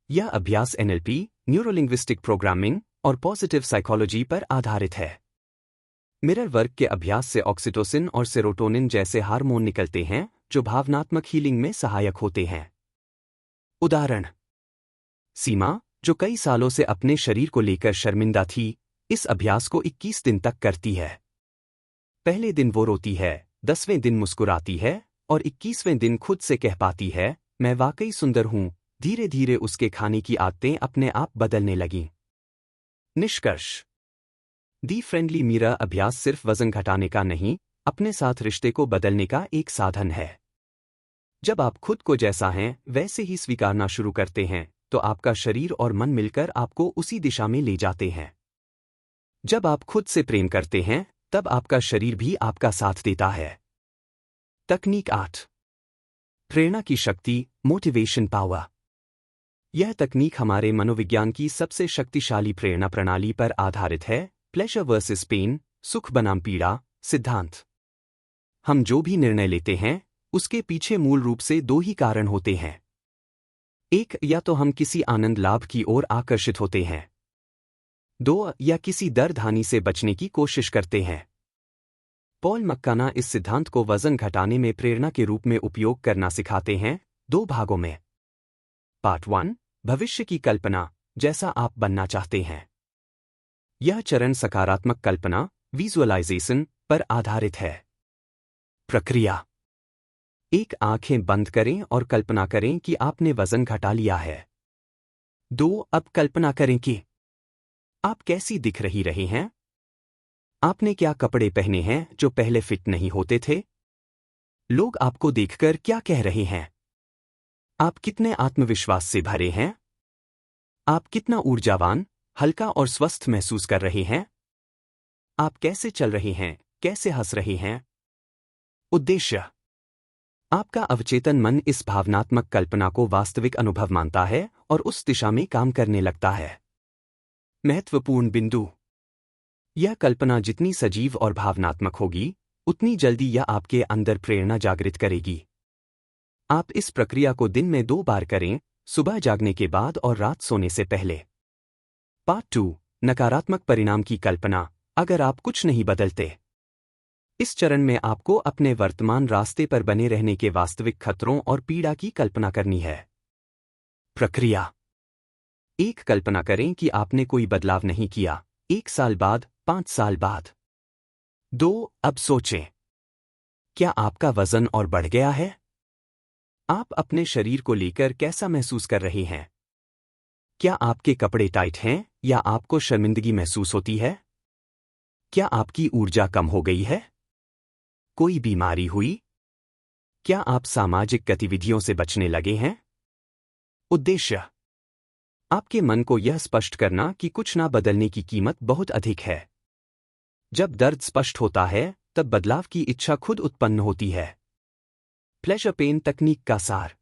यह अभ्यास NLP, न्यूरोलिंग्विस्टिक प्रोग्रामिंग और पॉजिटिव साइकोलॉजी पर आधारित है। मिरर वर्क के अभ्यास से ऑक्सीटोसिन और सेरोटोनिन जैसे हार्मोन निकलते हैं जो भावनात्मक हीलिंग में सहायक होते हैं। उदाहरण: सीमा, जो कई सालों से अपने शरीर को लेकर शर्मिंदा थी, इस अभ्यास को 21 दिन तक करती है। पहले दिन वो रोती है, 10वें दिन मुस्कुराती है और 21वें दिन खुद से कह पाती है, मैं वाकई सुंदर हूं। धीरे धीरे उसके खाने की आदतें अपने आप बदलने लगीं। निष्कर्ष: दी फ्रेंडली मिरर अभ्यास सिर्फ वजन घटाने का नहीं, अपने साथ रिश्ते को बदलने का एक साधन है। जब आप खुद को जैसा हैं वैसे ही स्वीकारना शुरू करते हैं, तो आपका शरीर और मन मिलकर आपको उसी दिशा में ले जाते हैं। जब आप खुद से प्रेम करते हैं, तब आपका शरीर भी आपका साथ देता है। तकनीक 8: प्रेरणा की शक्ति, मोटिवेशन पावर। यह तकनीक हमारे मनोविज्ञान की सबसे शक्तिशाली प्रेरणा प्रणाली पर आधारित है, प्लेजर वर्सेस पेन, सुख बनाम पीड़ा सिद्धांत। हम जो भी निर्णय लेते हैं, उसके पीछे मूल रूप से 2 ही कारण होते हैं। 1. या तो हम किसी आनंद लाभ की ओर आकर्षित होते हैं। 2. या किसी दर्द हानि से बचने की कोशिश करते हैं। पॉल मक्काना इस सिद्धांत को वजन घटाने में प्रेरणा के रूप में उपयोग करना सिखाते हैं, 2 भागों में। पार्ट 1, भविष्य की कल्पना, जैसा आप बनना चाहते हैं। यह चरण सकारात्मक कल्पना, विजुअलाइजेशन पर आधारित है। प्रक्रिया: 1. आंखें बंद करें और कल्पना करें कि आपने वजन घटा लिया है। 2. अब कल्पना करें कि आप कैसी दिख रहे हैं। आपने क्या कपड़े पहने हैं जो पहले फिट नहीं होते थे। लोग आपको देखकर क्या कह रहे हैं। आप कितने आत्मविश्वास से भरे हैं। आप कितना ऊर्जावान, हल्का और स्वस्थ महसूस कर रहे हैं। आप कैसे चल रहे हैं, कैसे हंस रहे हैं। उद्देश्य: आपका अवचेतन मन इस भावनात्मक कल्पना को वास्तविक अनुभव मानता है और उस दिशा में काम करने लगता है। महत्वपूर्ण बिंदु। यह कल्पना जितनी सजीव और भावनात्मक होगी, उतनी जल्दी यह आपके अंदर प्रेरणा जागृत करेगी। आप इस प्रक्रिया को दिन में 2 बार करें, सुबह जागने के बाद और रात सोने से पहले। पार्ट 2, नकारात्मक परिणाम की कल्पना, अगर आप कुछ नहीं बदलते। इस चरण में आपको अपने वर्तमान रास्ते पर बने रहने के वास्तविक खतरों और पीड़ा की कल्पना करनी है। प्रक्रिया 1, कल्पना करें कि आपने कोई बदलाव नहीं किया, 1 साल बाद, 5 साल बाद। 2, अब सोचें, क्या आपका वजन और बढ़ गया है? आप अपने शरीर को लेकर कैसा महसूस कर रहे हैं? क्या आपके कपड़े टाइट हैं या आपको शर्मिंदगी महसूस होती है? क्या आपकी ऊर्जा कम हो गई है? कोई बीमारी हुई? क्या आप सामाजिक गतिविधियों से बचने लगे हैं? उद्देश्य, आपके मन को यह स्पष्ट करना कि कुछ ना बदलने की कीमत बहुत अधिक है। जब दर्द स्पष्ट होता है, तब बदलाव की इच्छा खुद उत्पन्न होती है। प्लेजर पेन तकनीक का सार।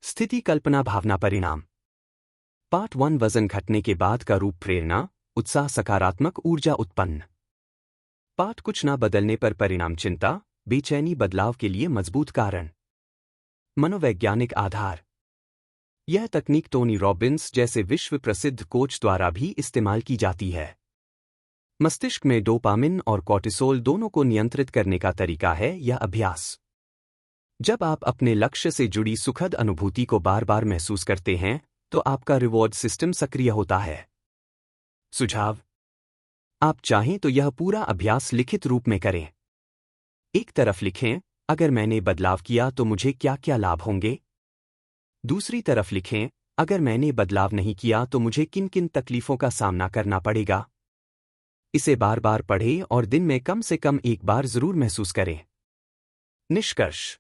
स्थिति कल्पना भावना परिणाम। पार्ट 1, वजन घटने के बाद का रूप प्रेरणा, उत्साह सकारात्मक ऊर्जा उत्पन्न। पार्ट कुछ ना बदलने पर परिणाम चिंता, बेचैनी बदलाव के लिए मजबूत कारण। मनोवैज्ञानिक आधार। यह तकनीक टोनी रॉबिन्स जैसे विश्व प्रसिद्ध कोच द्वारा भी इस्तेमाल की जाती है। मस्तिष्क में डोपामिन और कॉर्टिसोल दोनों को नियंत्रित करने का तरीका है यह अभ्यास। जब आप अपने लक्ष्य से जुड़ी सुखद अनुभूति को बार बार महसूस करते हैं, तो आपका रिवॉर्ड सिस्टम सक्रिय होता है। सुझाव, आप चाहें तो यह पूरा अभ्यास लिखित रूप में करें। एक तरफ लिखें, अगर मैंने बदलाव किया तो मुझे क्या क्या लाभ होंगे। दूसरी तरफ लिखें, अगर मैंने बदलाव नहीं किया तो मुझे किन किन तकलीफों का सामना करना पड़ेगा। इसे बार बार पढ़ें और दिन में कम से कम एक बार जरूर महसूस करें। निष्कर्ष,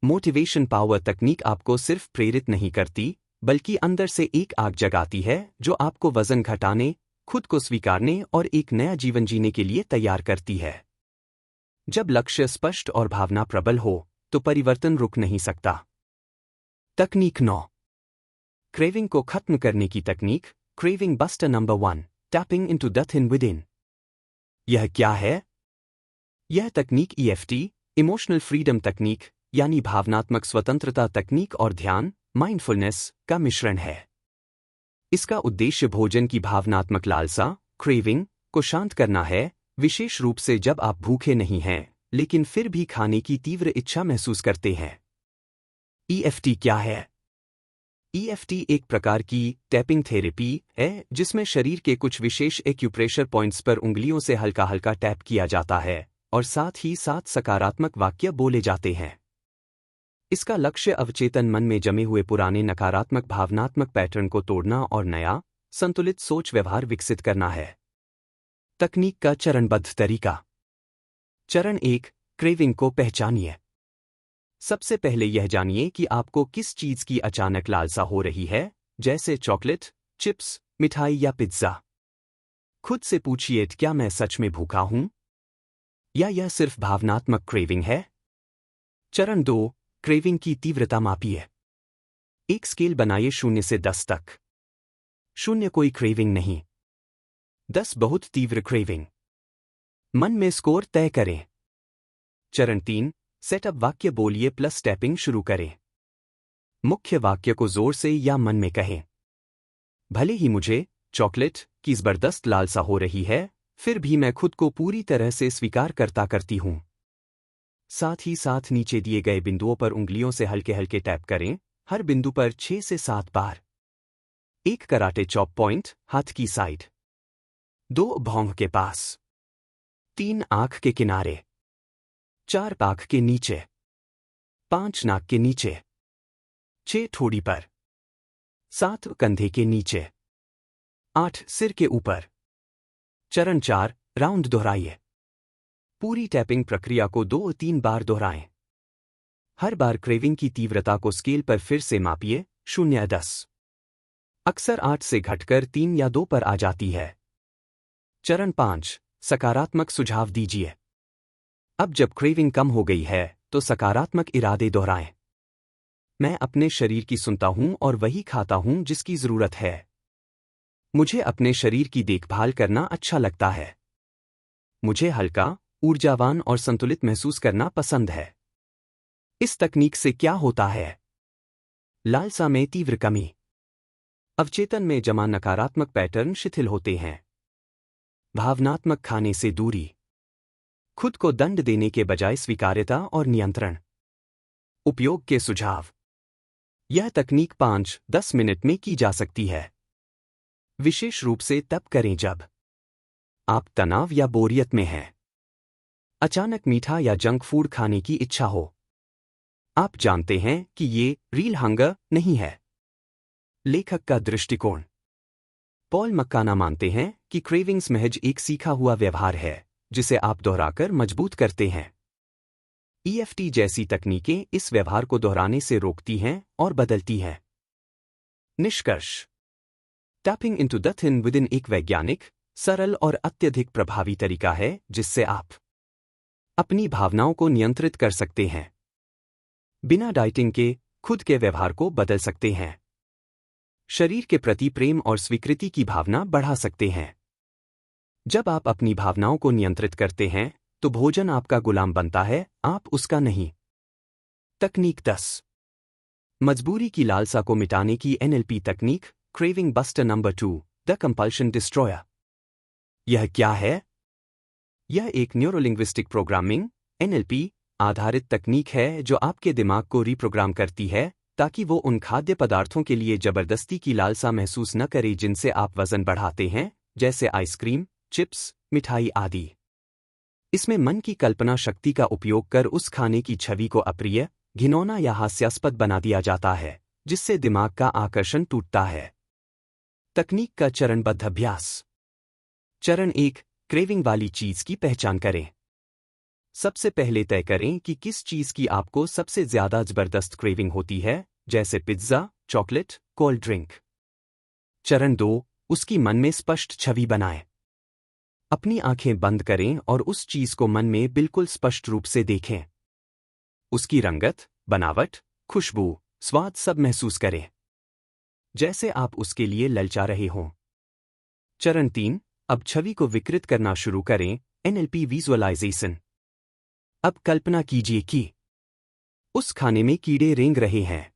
मोटिवेशन पावर तकनीक आपको सिर्फ प्रेरित नहीं करती, बल्कि अंदर से एक आग जगाती है जो आपको वजन घटाने, खुद को स्वीकारने और एक नया जीवन जीने के लिए तैयार करती है। जब लक्ष्य स्पष्ट और भावना प्रबल हो, तो परिवर्तन रुक नहीं सकता। तकनीक 9, क्रेविंग को खत्म करने की तकनीक, craving buster number 1, tapping into the thin within. यह क्या है? यह तकनीक EFT, इमोशनल फ्रीडम तकनीक, यानी भावनात्मक स्वतंत्रता तकनीक और ध्यान, माइंडफुलनेस का मिश्रण है। इसका उद्देश्य भोजन की भावनात्मक लालसा, क्रेविंग, को शांत करना है, विशेष रूप से जब आप भूखे नहीं हैं, लेकिन फिर भी खाने की तीव्र इच्छा महसूस करते हैं। EFT क्या है? EFT एक प्रकार की टैपिंग थेरेपी है जिसमें शरीर के कुछ विशेष एक्यूप्रेशर पॉइंट्स पर उंगलियों से हल्का हल्का टैप किया जाता है और साथ ही साथ सकारात्मक वाक्य बोले जाते हैं। इसका लक्ष्य अवचेतन मन में जमे हुए पुराने नकारात्मक भावनात्मक पैटर्न को तोड़ना और नया, संतुलित सोच व्यवहार विकसित करना है। तकनीक का चरणबद्ध तरीका। चरण 1, क्रेविंग को पहचानिए। सबसे पहले यह जानिए कि आपको किस चीज की अचानक लालसा हो रही है, जैसे चॉकलेट, चिप्स, मिठाई या पिज्जा। खुद से पूछिए, क्या मैं सच में भूखा हूं? या यह सिर्फ भावनात्मक क्रेविंग है? चरण 2, क्रेविंग की तीव्रता मापिए। एक स्केल बनाइए 0 से 10 तक। 0 कोई क्रेविंग नहीं, 10 बहुत तीव्र क्रेविंग। मन में स्कोर तय करें। चरण 3, सेटअप वाक्य बोलिए प्लस टैपिंग शुरू करें। मुख्य वाक्य को जोर से या मन में कहें। भले ही मुझे चॉकलेट की जबरदस्त लालसा हो रही है, फिर भी मैं खुद को पूरी तरह से स्वीकार करती हूं। साथ ही साथ नीचे दिए गए बिंदुओं पर उंगलियों से हल्के हल्के टैप करें, हर बिंदु पर 6 से 7 बार। 1 कराटे चॉप पॉइंट, हाथ की साइड। 2 भौंह के पास। 3 आंख के किनारे। 4 पाख के नीचे। 5 नाक के नीचे। 6 ठोड़ी पर। 7 कंधे के नीचे। 8 सिर के ऊपर। चरण 4, राउंड दोहराइए। पूरी टैपिंग प्रक्रिया को 2-3 बार दोहराएं। हर बार क्रेविंग की तीव्रता को स्केल पर फिर से मापिए, 0 या 10। अक्सर 8 से घटकर 3 या 2 पर आ जाती है। चरण 5, सकारात्मक सुझाव दीजिए। अब जब क्रेविंग कम हो गई है, तो सकारात्मक इरादे दोहराएं। मैं अपने शरीर की सुनता हूं और वही खाता हूं जिसकी जरूरत है। मुझे अपने शरीर की देखभाल करना अच्छा लगता है। मुझे हल्का, ऊर्जावान और संतुलित महसूस करना पसंद है। इस तकनीक से क्या होता है? लालसा में तीव्र कमी। अवचेतन में जमा नकारात्मक पैटर्न शिथिल होते हैं। भावनात्मक खाने से दूरी। खुद को दंड देने के बजाय स्वीकार्यता और नियंत्रण। उपयोग के सुझाव। यह तकनीक 5-10 मिनट में की जा सकती है। विशेष रूप से तब करें जब आप तनाव या बोरियत में हैं। अचानक मीठा या जंक फूड खाने की इच्छा हो। आप जानते हैं कि ये रील हंगर नहीं है। लेखक का दृष्टिकोण। पॉल मक्काना मानते हैं कि क्रेविंग्स महज एक सीखा हुआ व्यवहार है जिसे आप दोहराकर मजबूत करते हैं। EFT जैसी तकनीकें इस व्यवहार को दोहराने से रोकती हैं और बदलती हैं। निष्कर्ष। Tapping into the thin within एक वैज्ञानिक, सरल और अत्यधिक प्रभावी तरीका है जिससे आप अपनी भावनाओं को नियंत्रित कर सकते हैं। बिना डाइटिंग के खुद के व्यवहार को बदल सकते हैं। शरीर के प्रति प्रेम और स्वीकृति की भावना बढ़ा सकते हैं। जब आप अपनी भावनाओं को नियंत्रित करते हैं तो भोजन आपका गुलाम बनता है, आप उसका नहीं। तकनीक 10। मजबूरी की लालसा को मिटाने की NLP तकनीक, craving buster number 2, the compulsion destroyer. यह क्या है? यह एक न्यूरोलिंग्विस्टिक प्रोग्रामिंग NLP आधारित तकनीक है जो आपके दिमाग को रिप्रोग्राम करती है ताकि वो उन खाद्य पदार्थों के लिए जबरदस्ती की लालसा महसूस न करे जिनसे आप वजन बढ़ाते हैं, जैसे आइसक्रीम, चिप्स, मिठाई आदि। इसमें मन की कल्पना शक्ति का उपयोग कर उस खाने की छवि को अप्रिय, घिनौना या हास्यास्पद बना दिया जाता है, जिससे दिमाग का आकर्षण टूटता है। तकनीक का चरणबद्ध अभ्यास। चरण 1, क्रेविंग वाली चीज की पहचान करें। सबसे पहले तय करें कि किस चीज की आपको सबसे ज्यादा जबरदस्त क्रेविंग होती है, जैसे पिज्जा, चॉकलेट, कोल्ड ड्रिंक। चरण 2, उसकी मन में स्पष्ट छवि बनाएं। अपनी आंखें बंद करें और उस चीज को मन में बिल्कुल स्पष्ट रूप से देखें। उसकी रंगत, बनावट, खुशबू, स्वाद सब महसूस करें, जैसे आप उसके लिए ललचा रहे हों। चरण 3, अब छवि को विकृत करना शुरू करें, NLP विजुअलाइजेशन। अब कल्पना कीजिए कि उस खाने में कीड़े रेंग रहे हैं।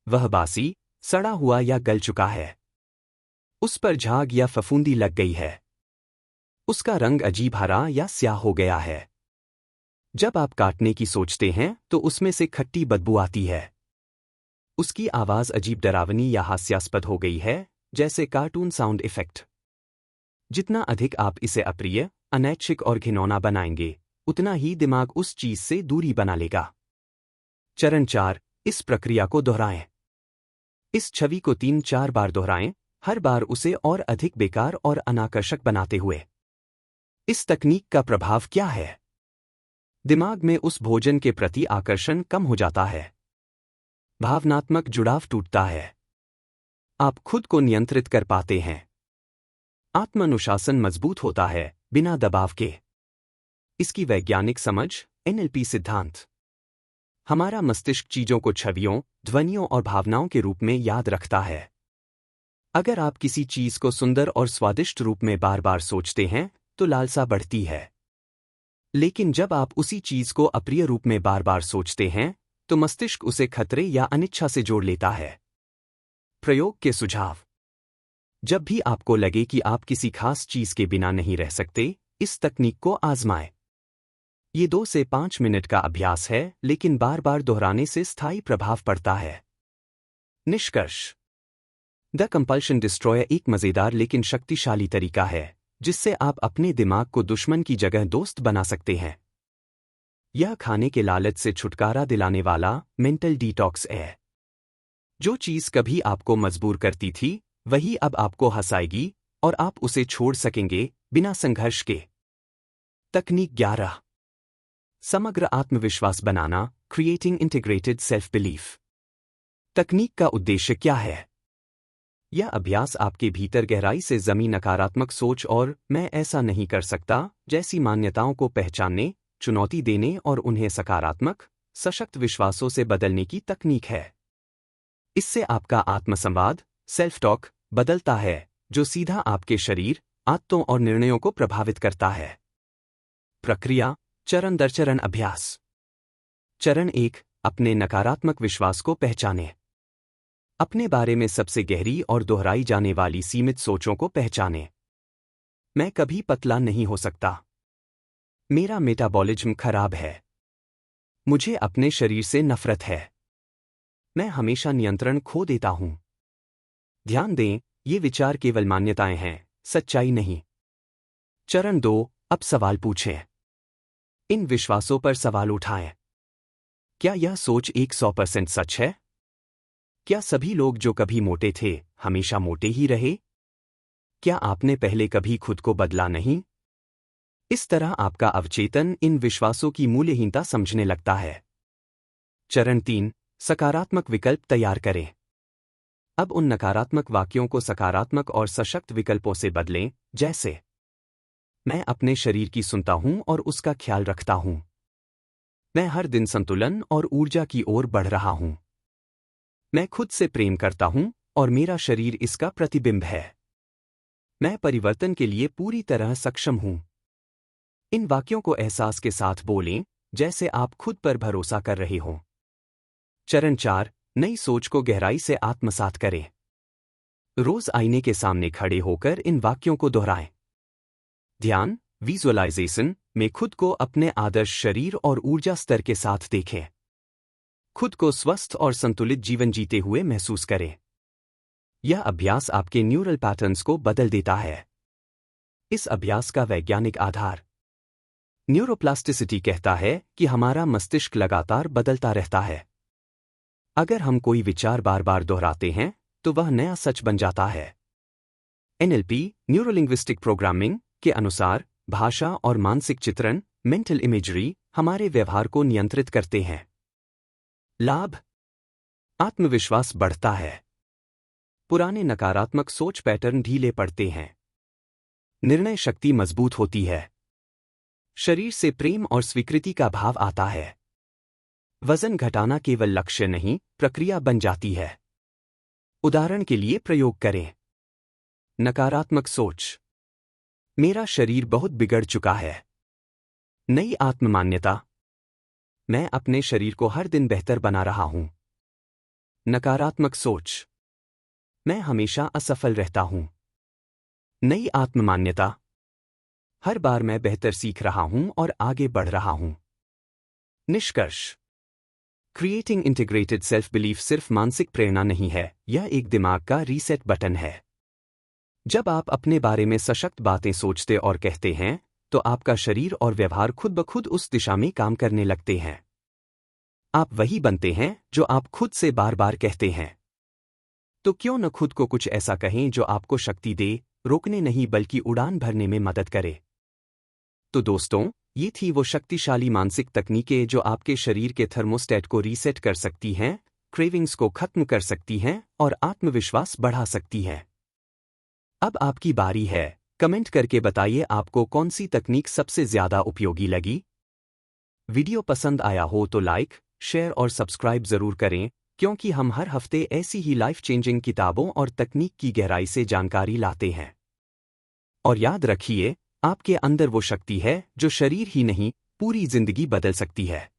वह बासी, सड़ा हुआ या गल चुका है। उस पर झाग या फफूंदी लग गई है। उसका रंग अजीब हरा या स्याह हो गया है। जब आप काटने की सोचते हैं तो उसमें से खट्टी बदबू आती है। उसकी आवाज अजीब डरावनी या हास्यास्पद हो गई है, जैसे कार्टून साउंड इफेक्ट। जितना अधिक आप इसे अप्रिय, अनैच्छिक और घिनौना बनाएंगे, उतना ही दिमाग उस चीज से दूरी बना लेगा। चरण 4, इस प्रक्रिया को दोहराएं। इस छवि को 3-4 बार दोहराएं, हर बार उसे और अधिक बेकार और अनाकर्षक बनाते हुए। इस तकनीक का प्रभाव क्या है? दिमाग में उस भोजन के प्रति आकर्षण कम हो जाता है। भावनात्मक जुड़ाव टूटता है। आप खुद को नियंत्रित कर पाते हैं। आत्मानुशासन मजबूत होता है, बिना दबाव के। इसकी वैज्ञानिक समझ, NLP सिद्धांत। हमारा मस्तिष्क चीजों को छवियों, ध्वनियों और भावनाओं के रूप में याद रखता है। अगर आप किसी चीज को सुंदर और स्वादिष्ट रूप में बार बार सोचते हैं तो लालसा बढ़ती है। लेकिन जब आप उसी चीज को अप्रिय रूप में बार बार सोचते हैं तो मस्तिष्क उसे खतरे या अनिच्छा से जोड़ लेता है। प्रयोग के सुझाव। जब भी आपको लगे कि आप किसी खास चीज के बिना नहीं रह सकते, इस तकनीक को आजमाएं। ये 2 से 5 मिनट का अभ्यास है, लेकिन बार बार दोहराने से स्थायी प्रभाव पड़ता है। निष्कर्ष। द कंपल्शन डिस्ट्रॉयर एक मजेदार लेकिन शक्तिशाली तरीका है जिससे आप अपने दिमाग को दुश्मन की जगह दोस्त बना सकते हैं। यह खाने के लालच से छुटकारा दिलाने वाला मेंटल डिटॉक्स है। जो चीज कभी आपको मजबूर करती थी, वही अब आपको हंसाएगी और आप उसे छोड़ सकेंगे बिना संघर्ष के। तकनीक 11, समग्र आत्मविश्वास बनाना, क्रिएटिंग इंटीग्रेटेड सेल्फ बिलीफ। तकनीक का उद्देश्य क्या है? यह अभ्यास आपके भीतर गहराई से जमी नकारात्मक सोच और मैं ऐसा नहीं कर सकता जैसी मान्यताओं को पहचानने, चुनौती देने और उन्हें सकारात्मक, सशक्त विश्वासों से बदलने की तकनीक है। इससे आपका आत्मसंवाद, सेल्फ टॉक, बदलता है, जो सीधा आपके शरीर, आदतों और निर्णयों को प्रभावित करता है। प्रक्रिया, चरण दर चरण अभ्यास। चरण 1, अपने नकारात्मक विश्वास को पहचानें। अपने बारे में सबसे गहरी और दोहराई जाने वाली सीमित सोचों को पहचानें। मैं कभी पतला नहीं हो सकता। मेरा मेटाबॉलिज्म खराब है। मुझे अपने शरीर से नफरत है। मैं हमेशा नियंत्रण खो देता हूं। ध्यान दें, ये विचार केवल मान्यताएं हैं, सच्चाई नहीं। चरण 2, अब सवाल पूछें। इन विश्वासों पर सवाल उठाएं। क्या यह सोच 100% सच है? क्या सभी लोग जो कभी मोटे थे, हमेशा मोटे ही रहे? क्या आपने पहले कभी खुद को बदला नहीं? इस तरह आपका अवचेतन इन विश्वासों की मूल्यहीनता समझने लगता है। चरण 3, सकारात्मक विकल्प तैयार करें। अब उन नकारात्मक वाक्यों को सकारात्मक और सशक्त विकल्पों से बदलें, जैसे मैं अपने शरीर की सुनता हूं और उसका ख्याल रखता हूं। मैं हर दिन संतुलन और ऊर्जा की ओर बढ़ रहा हूं। मैं खुद से प्रेम करता हूं और मेरा शरीर इसका प्रतिबिंब है। मैं परिवर्तन के लिए पूरी तरह सक्षम हूं। इन वाक्यों को एहसास के साथ बोलें, जैसे आप खुद पर भरोसा कर रहे हों। चरण 4, नई सोच को गहराई से आत्मसात करें। रोज आईने के सामने खड़े होकर इन वाक्यों को दोहराएं। ध्यान, विजुअलाइजेशन में खुद को अपने आदर्श शरीर और ऊर्जा स्तर के साथ देखें। खुद को स्वस्थ और संतुलित जीवन जीते हुए महसूस करें। यह अभ्यास आपके न्यूरल पैटर्न्स को बदल देता है। इस अभ्यास का वैज्ञानिक आधार। न्यूरोप्लास्टिसिटी कहता है कि हमारा मस्तिष्क लगातार बदलता रहता है। अगर हम कोई विचार बार बार दोहराते हैं, तो वह नया सच बन जाता है। NLP, न्यूरोलिंग्विस्टिक प्रोग्रामिंग के अनुसार भाषा और मानसिक चित्रण, मेंटल इमेजरी, हमारे व्यवहार को नियंत्रित करते हैं। लाभ, आत्मविश्वास बढ़ता है। पुराने नकारात्मक सोच पैटर्न ढीले पड़ते हैं। निर्णय शक्ति मजबूत होती है। शरीर से प्रेम और स्वीकृति का भाव आता है। वजन घटाना केवल लक्ष्य नहीं, प्रक्रिया बन जाती है। उदाहरण के लिए प्रयोग करें। नकारात्मक सोच, मेरा शरीर बहुत बिगड़ चुका है। नई आत्ममान्यता, मैं अपने शरीर को हर दिन बेहतर बना रहा हूं। नकारात्मक सोच, मैं हमेशा असफल रहता हूं। नई आत्ममान्यता, हर बार मैं बेहतर सीख रहा हूं और आगे बढ़ रहा हूं। निष्कर्ष, क्रिएटिंग इंटीग्रेटेड सेल्फ बिलीफ सिर्फ मानसिक प्रेरणा नहीं है, यह एक दिमाग का रीसेट बटन है। जब आप अपने बारे में सशक्त बातें सोचते और कहते हैं, तो आपका शरीर और व्यवहार खुद ब खुद उस दिशा में काम करने लगते हैं। आप वही बनते हैं जो आप खुद से बार बार कहते हैं। तो क्यों न खुद को कुछ ऐसा कहें जो आपको शक्ति दे, रोकने नहीं बल्कि उड़ान भरने में मदद करे। तो दोस्तों, ये थी वो शक्तिशाली मानसिक तकनीकें जो आपके शरीर के थर्मोस्टेट को रीसेट कर सकती हैं, क्रेविंग्स को खत्म कर सकती हैं और आत्मविश्वास बढ़ा सकती हैं। अब आपकी बारी है, कमेंट करके बताइए आपको कौन सी तकनीक सबसे ज्यादा उपयोगी लगी। वीडियो पसंद आया हो तो लाइक, शेयर और सब्सक्राइब जरूर करें, क्योंकि हम हर हफ्ते ऐसी ही लाइफ चेंजिंग किताबों और तकनीक की गहराई से जानकारी लाते हैं। और याद रखिए, आपके अंदर वो शक्ति है जो शरीर ही नहीं, पूरी जिंदगी बदल सकती है।